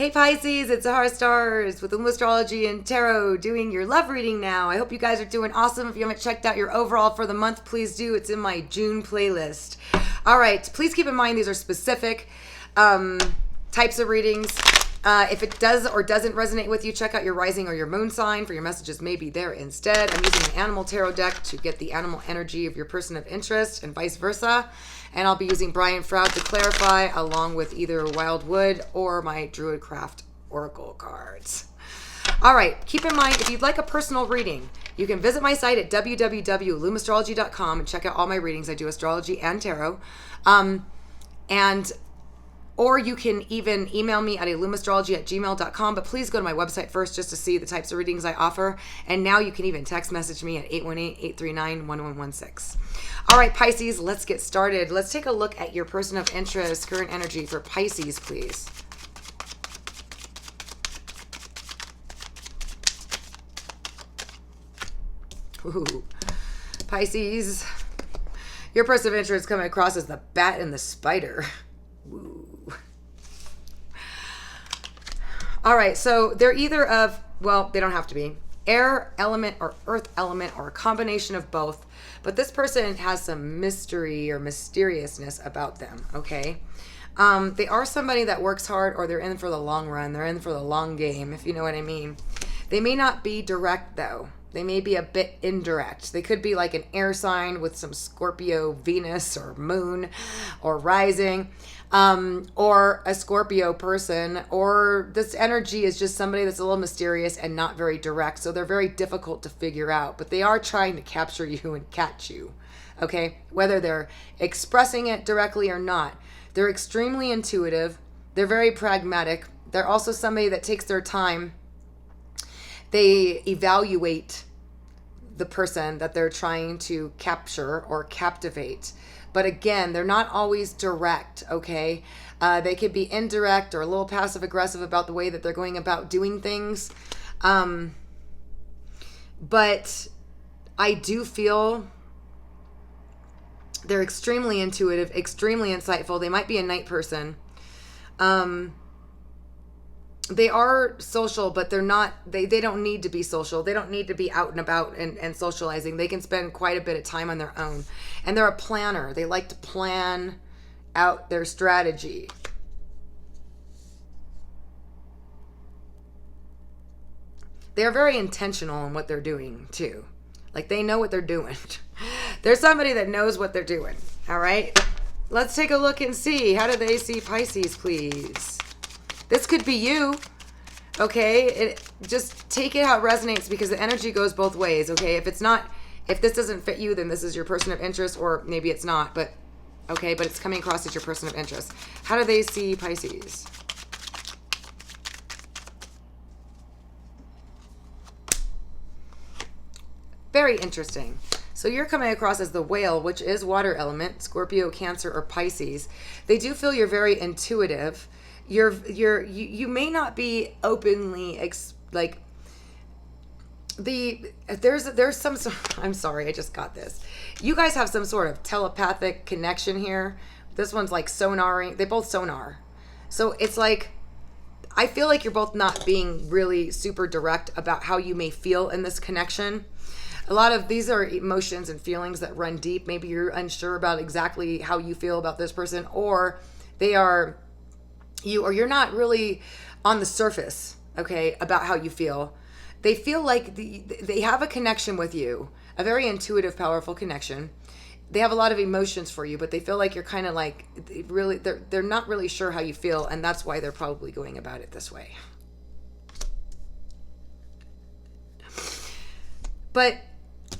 Hey Pisces, it's Zahara Stars with Astrology and Tarot doing your love reading now. I hope you guys are doing awesome. If you haven't checked out your overall for the month, please do. It's in my June playlist. All right, please keep in mind these are specific types of readings. If it does or doesn't resonate with you, check out your rising or your moon sign for your messages may be there instead. I'm using the Animal Tarot deck to get the animal energy of your person of interest and vice versa. And I'll be using Brian Froud to clarify along with either Wildwood or my Druidcraft Oracle cards. All right, keep in mind, if you'd like a personal reading, you can visit my site at www.lumastrology.com and check out all my readings. I do astrology and tarot. Or you can even email me at illumastrology@gmail.com, but please go to my website first just to see the types of readings I offer. And now you can even text message me at 818-839-1116. All right, Pisces, let's get started. Let's take a look at your person of interest, current energy for Pisces, please. Ooh. Pisces, your person of interest coming across as the bat and the spider. Ooh. All right, so they're either of, well, they don't have to be, air element or earth element or a combination of both. But this person has some mystery or mysteriousness about them, okay? They are somebody that works hard, or they're in for the long run. They're in for the long game, if you know what I mean. They may not be direct, though. They may be a bit indirect. They could be like an air sign with some Scorpio, Venus, or moon, or rising, or a Scorpio person, or this energy is just somebody that's a little mysterious and not very direct. So they're very difficult to figure out, but they are trying to capture you and catch you, okay? Whether they're expressing it directly or not. They're extremely intuitive. They're very pragmatic. They're also somebody that takes their time. They evaluate the person that they're trying to capture or captivate. But again, they're not always direct, okay? They could be indirect or a little passive aggressive about the way that they're going about doing things. But I do feel they're extremely intuitive, extremely insightful. They might be a night person. They are social, but they're not, they don't need to be social. They don't need to be out and about and socializing. They can spend quite a bit of time on their own. And they're a planner. They like to plan out their strategy. They're very intentional in what they're doing, too. Like, they know what they're doing. There's somebody that knows what they're doing. All right? Let's take a look and see. How do they see Pisces, please? This could be you, okay? Just take it how it resonates because the energy goes both ways, okay? If this doesn't fit you, then this is your person of interest, or maybe it's not, but okay, but it's coming across as your person of interest. How do they see Pisces? Very interesting. So you're coming across as the whale, which is water element, Scorpio, Cancer, or Pisces. They do feel you're very intuitive. You may not be openly there's some I'm sorry, I just got this. You guys have some sort of telepathic connection here. This one's like sonaring. They both sonar. So it's like I feel like you're both not being really super direct about how you may feel in this connection. A lot of these are emotions and feelings that run deep. Maybe you're unsure about exactly how you feel about this person, or you're not really on the surface, okay, about how you feel. They feel like they have a connection with you, a very intuitive, powerful connection. They have a lot of emotions for you, but they feel like you're kind of like, they're not really sure how you feel, and that's why they're probably going about it this way. But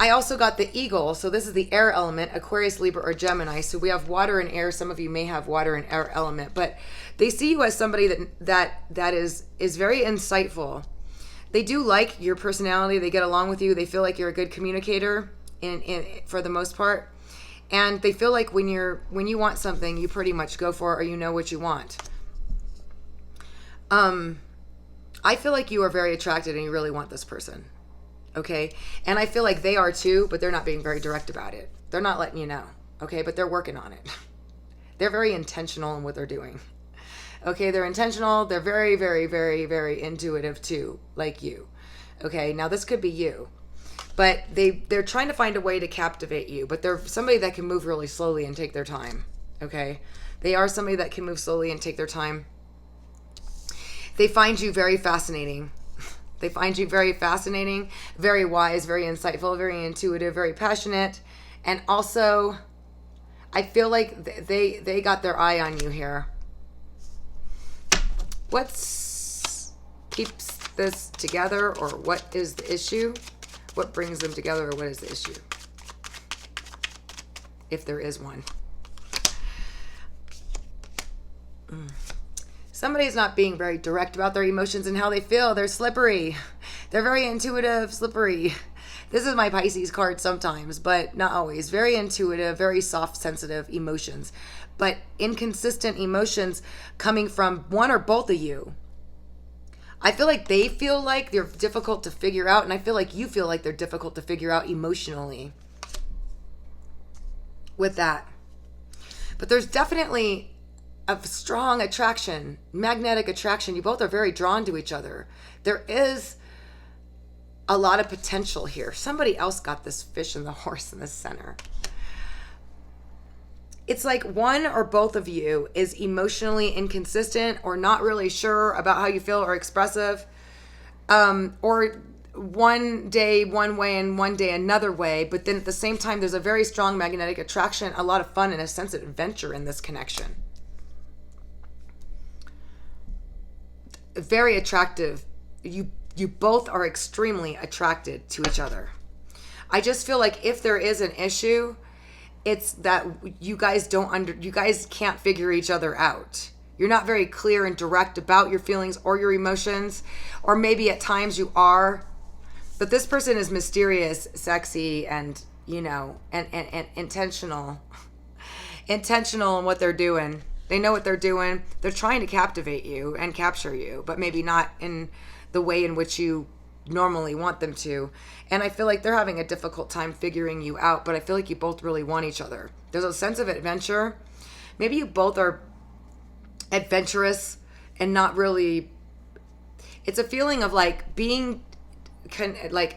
I also got the eagle. So this is the air element, Aquarius, Libra, or Gemini. So we have water and air. Some of you may have water and air element, but they see you as somebody that is very insightful. They do like your personality. They get along with you. They feel like you're a good communicator for the most part. And they feel like when you want something, you pretty much go for it, or you know what you want. I feel like you are very attracted and you really want this person. Okay. And I feel like they are too, but they're not being very direct about it. They're not letting you know. Okay. But they're working on it. They're very intentional in what they're doing. Okay, they're intentional. They're very, very, very, very intuitive too, like you. Okay, now this could be you. But they're trying to find a way to captivate you, but they're somebody that can move really slowly and take their time. Okay? They are somebody that can move slowly and take their time. They find you very fascinating. They find you very fascinating, very wise, very insightful, very intuitive, very passionate. And also, I feel like they got their eye on you here. What keeps this together, or what is the issue? What brings them together, or what is the issue? If there is one. Somebody's not being very direct about their emotions and how they feel. They're slippery. They're very intuitive, slippery. This is my Pisces card sometimes, but not always. Very intuitive, very soft, sensitive emotions. But inconsistent emotions coming from one or both of you. I feel like they feel like they're difficult to figure out, and I feel like you feel like they're difficult to figure out emotionally with that. But there's definitely a strong attraction, magnetic attraction. You both are very drawn to each other. There is a lot of potential here. Somebody else got this fish and the horse in the center. It's like one or both of you is emotionally inconsistent or not really sure about how you feel or expressive. Or one day one way and one day another way. But then at the same time, there's a very strong magnetic attraction, a lot of fun, and a sense of adventure in this connection. Very attractive. You both are extremely attracted to each other. I just feel like if there is an issue, it's that you guys can't figure each other out. You're not very clear and direct about your feelings or your emotions, or maybe at times you are. But this person is mysterious, sexy, and and intentional. Intentional in what they're doing. They know what they're doing. They're trying to captivate you and capture you, but maybe not in the way in which you normally want them to. And I feel like they're having a difficult time figuring you out, but I feel like you both really want each other. There's a sense of adventure. Maybe you both are adventurous and not really. It's a feeling of like being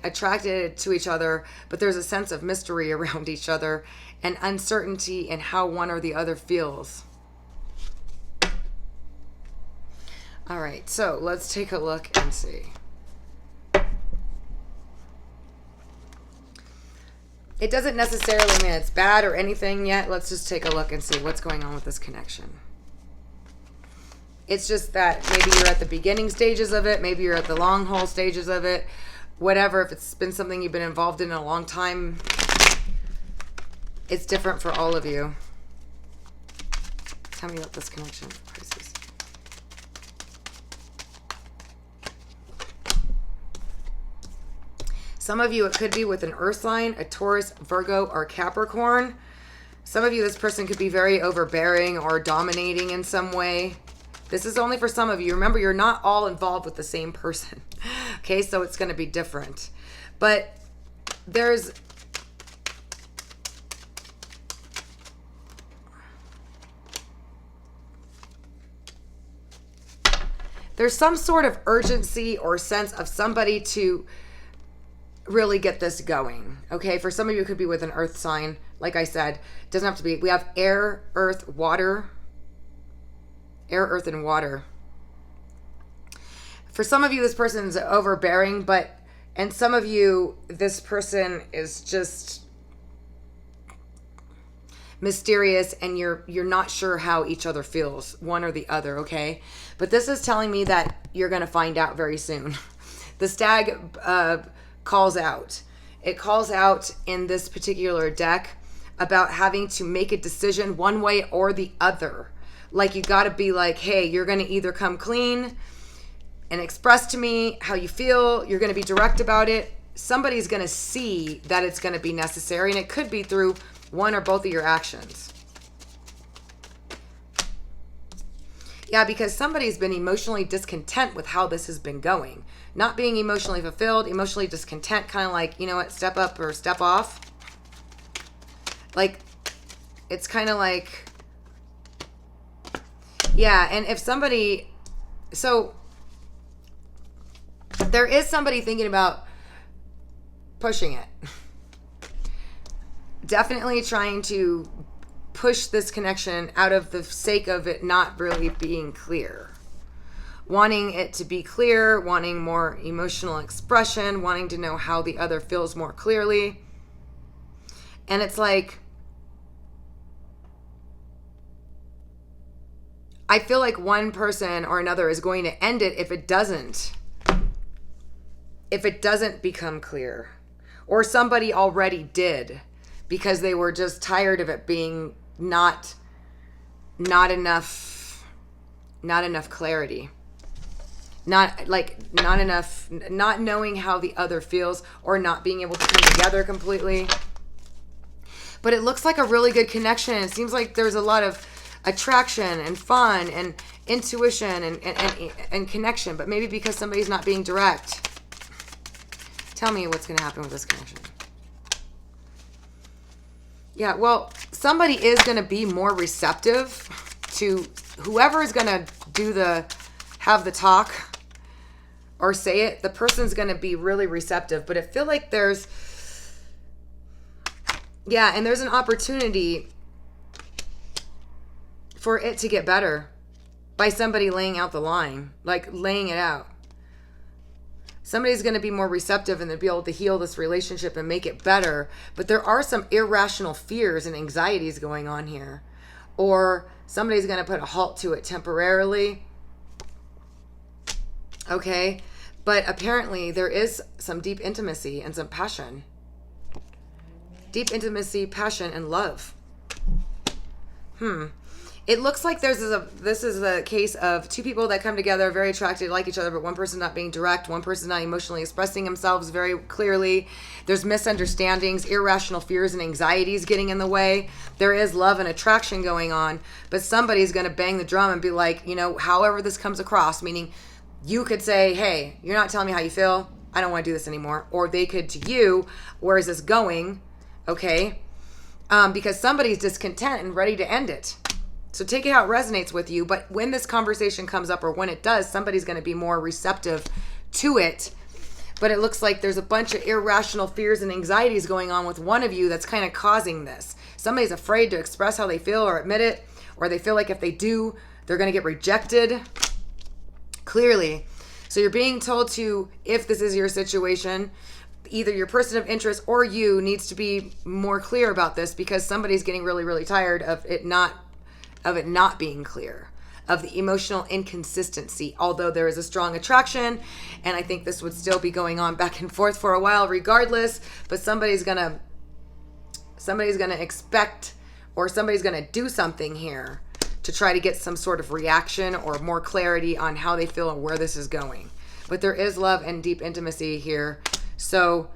attracted to each other, but there's a sense of mystery around each other and uncertainty in how one or the other feels. All right, so let's take a look and see. It doesn't necessarily mean it's bad or anything yet. Let's just take a look and see what's going on with this connection. It's just that maybe you're at the beginning stages of it. Maybe you're at the long haul stages of it. Whatever, if it's been something you've been involved in a long time, it's different for all of you. Tell me about this connection, Pisces. Some of you, it could be with an earth sign, a Taurus, Virgo, or Capricorn. Some of you, this person could be very overbearing or dominating in some way. This is only for some of you. Remember, you're not all involved with the same person. Okay, so it's going to be different. But there's some sort of urgency or sense of somebody to really get this going. Okay, for some of you, it could be with an earth sign. Like I said, it doesn't have to be. We have air, earth, water. Air, earth, and water. For some of you, this person's overbearing, and some of you, this person is just mysterious, and you're not sure how each other feels, one or the other, okay? But this is telling me that you're going to find out very soon. The stag calls out. It calls out in this particular deck about having to make a decision one way or the other. Like, you got to be like, hey, you're going to either come clean and express to me how you feel. You're going to be direct about it. Somebody's going to see that it's going to be necessary, and it could be through one or both of your actions. Yeah, because somebody's been emotionally discontent with how this has been going. Not being emotionally fulfilled, emotionally discontent, kind of like, you know what, step up or step off. Like, it's kind of like Yeah, and if somebody, so there is somebody thinking about pushing it. Definitely trying to push this connection out of the sake of it not really being clear. Wanting it to be clear, wanting more emotional expression, wanting to know how the other feels more clearly. And it's like, I feel like one person or another is going to end it if it doesn't become clear. Or somebody already did, because they were just tired of it being not enough clarity. Not enough, not knowing how the other feels, or not being able to come together completely. But it looks like a really good connection. It seems like there's a lot of attraction and fun and intuition and connection, but maybe because somebody's not being direct. Tell me what's going to happen with this connection. Yeah, well, somebody is going to be more receptive to whoever is going to have the talk or say it. The person's going to be really receptive, but I feel like there's an opportunity for it to get better by somebody laying out the line, like laying it out. Somebody's going to be more receptive and they'll be able to heal this relationship and make it better. But there are some irrational fears and anxieties going on here. Or somebody's going to put a halt to it temporarily. Okay? But apparently there is some deep intimacy and some passion. Deep intimacy, passion, and love. It looks like this is a case of two people that come together, very attracted, like each other, but one person not being direct, one person not emotionally expressing themselves very clearly. There's misunderstandings, irrational fears, and anxieties getting in the way. There is love and attraction going on, but somebody's going to bang the drum and be like, however this comes across, meaning you could say, hey, you're not telling me how you feel. I don't want to do this anymore. Or they could to you, where is this going? Okay? Because somebody's discontent and ready to end it. So take it how it resonates with you. But when this conversation comes up, or when it does, somebody's going to be more receptive to it. But it looks like there's a bunch of irrational fears and anxieties going on with one of you that's kind of causing this. Somebody's afraid to express how they feel or admit it, or they feel like if they do, they're going to get rejected. Clearly. So you're being told to, if this is your situation, either your person of interest or you needs to be more clear about this, because somebody's getting really, really tired of it not being clear, of the emotional inconsistency, although there is a strong attraction. And I think this would still be going on back and forth for a while regardless, but somebody's gonna expect, or somebody's gonna do something here to try to get some sort of reaction or more clarity on how they feel and where this is going. But there is love and deep intimacy here. So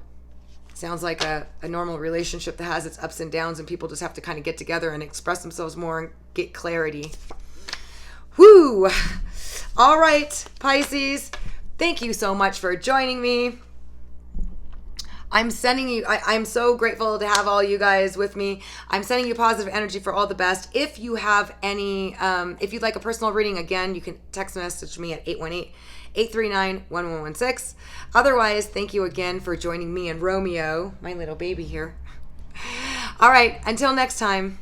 sounds like a normal relationship that has its ups and downs, and people just have to kind of get together and express themselves more and get clarity. Woo! All right, Pisces, thank you so much for joining me. I'm sending you, I'm so grateful to have all you guys with me. I'm sending you positive energy for all the best. If you have any, if you'd like a personal reading, again, you can text message me at 818-839-1116. Otherwise, thank you again for joining me and Romeo, my little baby here. All right, until next time.